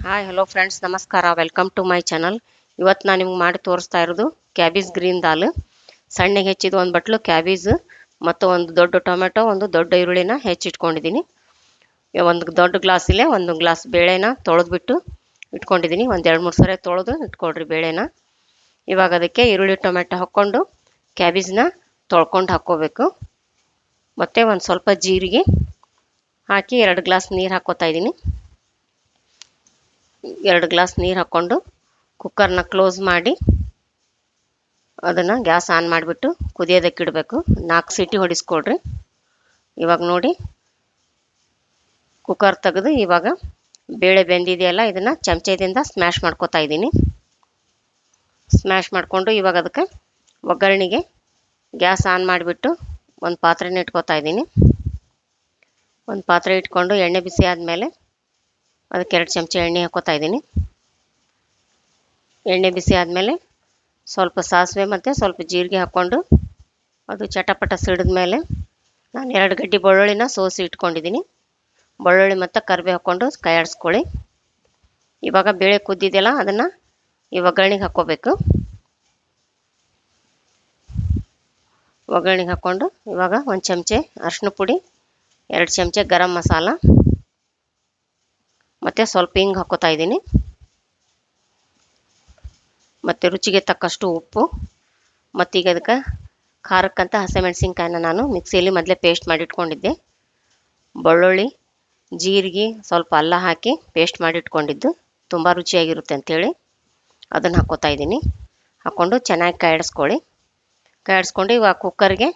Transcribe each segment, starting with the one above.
Hi hello friends, ನಮಸ್ಕಾರ. Welcome to my channel. ಇವತ್ತು ನಾನು ನಿಮ್ಗೆ ಮಾಡಿ ತೋರಿಸ್ತಾ ಇರೋದು ಕ್ಯಾಬೇಜ್ ಗ್ರೀನ್ ದಾಲ್. ಸಣ್ಣಗೆ ಹೆಚ್ಚಿದ ಒಂದು ಬಟ್ಲು ಕ್ಯಾಬೇಜ್ ಮತ್ತು ಒಂದು ದೊಡ್ಡ ಟೊಮೆಟೊ, ಒಂದು ದೊಡ್ಡ ಈರುಳ್ಳಿನ ಹೆಚ್ಚಿಟ್ಕೊಂಡಿದ್ದೀನಿ. ಒಂದು ದೊಡ್ಡ ಗ್ಲಾಸಲ್ಲೇ ಒಂದು ಗ್ಲಾಸ್ ಬೇಳೆನ ತೊಳೆದ್ಬಿಟ್ಟು ಇಟ್ಕೊಂಡಿದ್ದೀನಿ. ಒಂದು 2-3 ಸರಿ ತೊಳೆದು ಇಟ್ಕೊಳ್ರಿ ಬೇಳೆನ. ಇವಾಗ ಅದಕ್ಕೆ ಈರುಳ್ಳಿ ಟೊಮೆಟೊ ಹಾಕ್ಕೊಂಡು ಕ್ಯಾಬೇಜ್ನ ತೊಳ್ಕೊಂಡು ಹಾಕ್ಕೋಬೇಕು. ಮತ್ತು ಒಂದು ಸ್ವಲ್ಪ ಜೀರಿಗೆ ಹಾಕಿ 2 ಗ್ಲಾಸ್ ನೀರು ಹಾಕ್ಕೋತಾ ಇದ್ದೀನಿ. 2 ಗ್ಲಾಸ್ ನೀರು ಹಾಕ್ಕೊಂಡು ಕುಕ್ಕರ್ನ ಕ್ಲೋಸ್ ಮಾಡಿ ಅದನ್ನು ಗ್ಯಾಸ್ ಆನ್ ಮಾಡಿಬಿಟ್ಟು ಕುದಿಯೋದಕ್ಕೆ ಇಡಬೇಕು. 4 ಸೀಟಿ ಹೊಡಿಸ್ಕೊಳ್ರಿ. ಇವಾಗ ನೋಡಿ ಕುಕ್ಕರ್ ತೆಗೆದು ಇವಾಗ ಬೇಳೆ ಬೆಂದಿದೆಯಲ್ಲ, ಇದನ್ನು ಚಮಚದಿಂದ ಸ್ಮ್ಯಾಶ್ ಮಾಡ್ಕೊತಾ ಇದ್ದೀನಿ. ಸ್ಮ್ಯಾಶ್ ಮಾಡಿಕೊಂಡು ಇವಾಗ ಅದಕ್ಕೆ ಒಗ್ಗರಣೆಗೆ ಗ್ಯಾಸ್ ಆನ್ ಮಾಡಿಬಿಟ್ಟು ಒಂದು ಪಾತ್ರೆನ ಇಟ್ಕೊತಾ ಇದ್ದೀನಿ. ಒಂದು ಪಾತ್ರೆ ಇಟ್ಕೊಂಡು ಎಣ್ಣೆ ಬಿಸಿ ಆದಮೇಲೆ ಅದಕ್ಕೆ 2 ಚಮಚ ಎಣ್ಣೆ ಹಾಕ್ಕೋತಾ ಇದ್ದೀನಿ. ಎಣ್ಣೆ ಬಿಸಿ ಆದಮೇಲೆ ಸ್ವಲ್ಪ ಸಾಸಿವೆ ಮತ್ತು ಸ್ವಲ್ಪ ಜೀರಿಗೆ ಹಾಕ್ಕೊಂಡು ಅದು ಚಟಪಟ ಸಿಡಿದ ಮೇಲೆ ನಾನು 2 ಗಡ್ಡೆ ಬೆಳ್ಳುಳ್ಳಿನ ಸೋಸಿ ಇಟ್ಕೊಂಡಿದ್ದೀನಿ. ಬೆಳ್ಳುಳ್ಳಿ ಮತ್ತು ಕರಿಬೇವು ಹಾಕ್ಕೊಂಡು ಕೈ ಆಡಿಸ್ಕೊಳ್ಳಿ. ಇವಾಗ ಬೇಳೆ ಕುದ್ದಿದೆಯಲ್ಲ, ಅದನ್ನು ಈ ಒಗ್ಗರಣೆಗೆ ಹಾಕ್ಕೋಬೇಕು. ಒಗ್ಗರಣೆಗೆ ಹಾಕ್ಕೊಂಡು ಇವಾಗ 1 ಚಮಚೆ ಅರಿಶಿನ ಪುಡಿ, 2 ಚಮಚೆ ಗರಂ ಮಸಾಲ ಮತ್ತು ಸ್ವಲ್ಪ ಹಿಂಗೆ ಹಾಕ್ಕೋತಾ ಇದ್ದೀನಿ. ಮತ್ತು ರುಚಿಗೆ ತಕ್ಕಷ್ಟು ಉಪ್ಪು. ಮತ್ತೀಗ ಅದಕ್ಕೆ ಖಾರಕ್ಕಂತ ಹಸಿಮೆಣಸಿನ್ಕಾಯಿನ ನಾನು ಮಿಕ್ಸಿಯಲ್ಲಿ ಮೊದಲೇ ಪೇಸ್ಟ್ ಮಾಡಿಟ್ಕೊಂಡಿದ್ದೆ. ಬೆಳ್ಳುಳ್ಳಿ, ಜೀರಿಗೆ, ಸ್ವಲ್ಪ ಅಲ್ಲ ಹಾಕಿ ಪೇಸ್ಟ್ ಮಾಡಿಟ್ಕೊಂಡಿದ್ದು ತುಂಬ ರುಚಿಯಾಗಿರುತ್ತೆ ಅಂಥೇಳಿ ಅದನ್ನು ಹಾಕ್ಕೋತಾ ಇದ್ದೀನಿ. ಹಾಕ್ಕೊಂಡು ಚೆನ್ನಾಗಿ ಕೈ ಆಡಿಸ್ಕೊಳ್ಳಿ. ಕೈ ಆಡಿಸ್ಕೊಂಡು ಇವಾಗ ಕುಕ್ಕರ್ಗೆ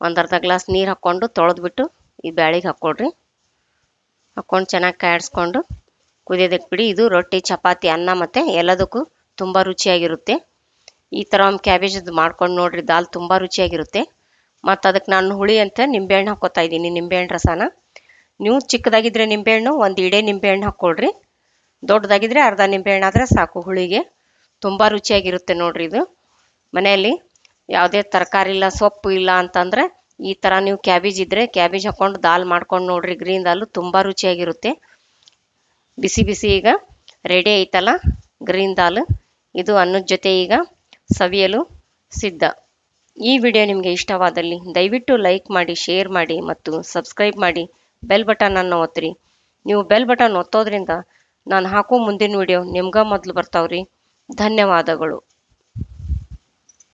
ಒಂದು ಅರ್ಧ ಗ್ಲಾಸ್ ನೀರು ಹಾಕ್ಕೊಂಡು ತೊಳೆದ್ಬಿಟ್ಟು ಈ ಬ್ಯಾಳಿಗೆ ಹಾಕ್ಕೊಳ್ರಿ. ಹಾಕ್ಕೊಂಡು ಚೆನ್ನಾಗಿ ಕೈ ಆಡಿಸ್ಕೊಂಡು ಕುದಿಯೋದಕ್ಕೆ ಬಿಡಿ. ಇದು ರೊಟ್ಟಿ, ಚಪಾತಿ, ಅನ್ನ ಮತ್ತು ಎಲ್ಲದಕ್ಕೂ ತುಂಬ ರುಚಿಯಾಗಿರುತ್ತೆ. ಈ ಥರ ಒಂದು ಕ್ಯಾಬೇಜದ್ದು ಮಾಡ್ಕೊಂಡು ನೋಡಿರಿ, ದಾಲ್ ತುಂಬ ರುಚಿಯಾಗಿರುತ್ತೆ. ಮತ್ತು ಅದಕ್ಕೆ ನಾನು ಹುಳಿ ಅಂತ ನಿಂಬೆಹಣ್ಣು ಹಾಕ್ಕೋತಾ ಇದ್ದೀನಿ, ನಿಂಬೆಹಣ್ಣು ರಸನ. ನೀವು ಚಿಕ್ಕದಾಗಿದ್ದರೆ ನಿಂಬೆಹಣ್ಣು ಒಂದು ಇಡೇ ನಿಂಬೆಹಣ್ಣು ಹಾಕ್ಕೊಳ್ರಿ. ದೊಡ್ಡದಾಗಿದ್ದರೆ ಅರ್ಧ ನಿಂಬೆಹಣ್ಣು ಆದರೆ ಸಾಕು ಹುಳಿಗೆ. ತುಂಬ ರುಚಿಯಾಗಿರುತ್ತೆ ನೋಡಿರಿ. ಇದು ಮನೆಯಲ್ಲಿ ಯಾವುದೇ ತರಕಾರಿ ಇಲ್ಲ, ಸೊಪ್ಪು ಇಲ್ಲ ಅಂತಂದರೆ ಈ ಥರ ನೀವು ಕ್ಯಾಬೇಜ್ ಇದ್ದರೆ ಕ್ಯಾಬೇಜ್ ಹಾಕ್ಕೊಂಡು ದಾಲ್ ಮಾಡ್ಕೊಂಡು ನೋಡಿರಿ. ಗ್ರೀನ್ ದಾಲು ತುಂಬ ರುಚಿಯಾಗಿರುತ್ತೆ. ಬಿಸಿ ಬಿಸಿ ಈಗ ರೆಡಿ ಐತಲ್ಲ ಗ್ರೀನ್ ದಾಲ್. ಇದು ಅನ್ನದ ಜೊತೆ ಈಗ ಸವಿಯಲು ಸಿದ್ಧ. ಈ ವಿಡಿಯೋ ನಿಮಗೆ ಇಷ್ಟವಾದಲ್ಲಿ ದಯವಿಟ್ಟು ಲೈಕ್ ಮಾಡಿ, ಶೇರ್ ಮಾಡಿ ಮತ್ತು ಸಬ್ಸ್ಕ್ರೈಬ್ ಮಾಡಿ. ಬೆಲ್ ಬಟನನ್ನು ಒತ್ತಿರಿ. ನೀವು ಬೆಲ್ ಬಟನ್ ಒತ್ತೋದ್ರಿಂದ ನಾನು ಹಾಕೋ ಮುಂದಿನ ವಿಡಿಯೋ ನಿಮ್ಗೆ ಮೊದಲು ಬರ್ತಾವ್ರಿ. ಧನ್ಯವಾದಗಳು.